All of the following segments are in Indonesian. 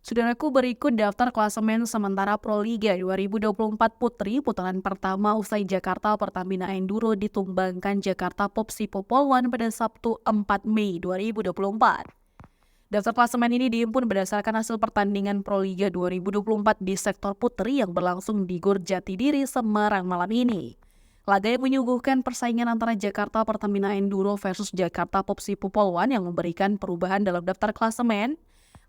Saudaraku, berikut daftar klasemen sementara Proliga 2024 Putri putaran pertama usai Jakarta Pertamina Enduro ditumbangkan Jakarta Popsi Popolwan pada Sabtu 4 Mei 2024. Daftar klasemen ini dihimpun berdasarkan hasil pertandingan Proliga 2024 di sektor putri yang berlangsung di Gor Jatidiri, Semarang malam ini. Laga yang menyuguhkan persaingan antara Jakarta Pertamina Enduro versus Jakarta Popsi Popolwan yang memberikan perubahan dalam daftar klasemen.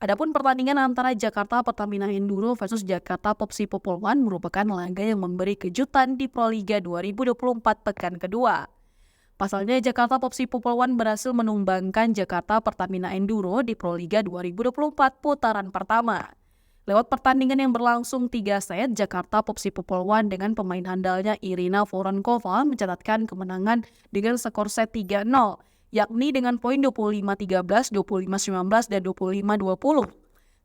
Adapun pertandingan antara Jakarta Pertamina Enduro versus Jakarta Popsi Popolwan merupakan laga yang memberi kejutan di Proliga 2024 pekan kedua. Pasalnya Jakarta Popsi Popolwan berhasil menumbangkan Jakarta Pertamina Enduro di Proliga 2024 putaran pertama. Lewat pertandingan yang berlangsung 3 set, Jakarta Popsi Popolwan dengan pemain handalnya Irina Voronkova mencatatkan kemenangan dengan skor set 3-0, yakni dengan poin 25-13, 25-19, dan 25-20.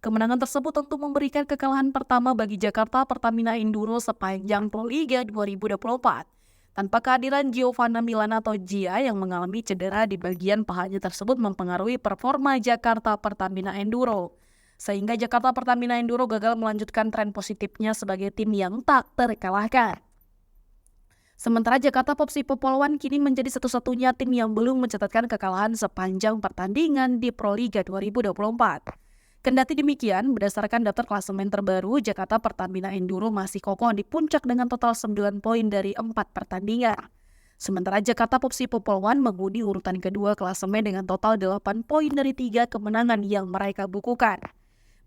Kemenangan tersebut tentu memberikan kekalahan pertama bagi Jakarta Pertamina Enduro sepanjang Proliga 2024. Tanpa kehadiran Giovanna Milan atau Gia yang mengalami cedera di bagian pahanya tersebut mempengaruhi performa Jakarta Pertamina Enduro. Sehingga Jakarta Pertamina Enduro gagal melanjutkan tren positifnya sebagai tim yang tak terkalahkan. Sementara Jakarta Popsi Popolwan kini menjadi satu-satunya tim yang belum mencatatkan kekalahan sepanjang pertandingan di Proliga 2024. Kendati demikian, berdasarkan daftar klasemen terbaru, Jakarta Pertamina Enduro masih kokoh di puncak dengan total 9 poin dari 4 pertandingan. Sementara Jakarta Popsi Popolwan mengundi urutan kedua klasemen dengan total 8 poin dari 3 kemenangan yang mereka bukukan.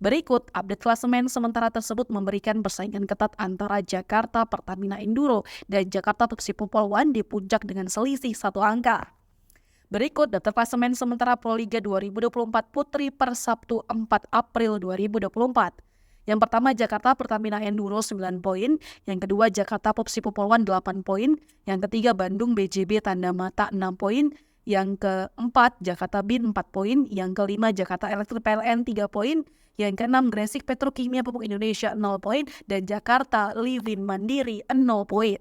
Berikut update klasemen sementara tersebut memberikan persaingan ketat antara Jakarta Pertamina Enduro dan Jakarta Popsi Popolwan di puncak dengan selisih 1 angka. Berikut daftar klasemen sementara Proliga 2024 Putri per Sabtu 4 April 2024. Yang pertama Jakarta Pertamina Enduro 9 poin, yang kedua Jakarta Popsi Popolwan 8 poin, yang ketiga Bandung BJB Tanda Mata 6 poin, yang keempat Jakarta BIN 4 poin, yang kelima Jakarta Elektrik PLN 3 poin, yang keenam Gresik Petrokimia Pupuk Indonesia 0 poin, dan Jakarta Livin Mandiri 0 poin.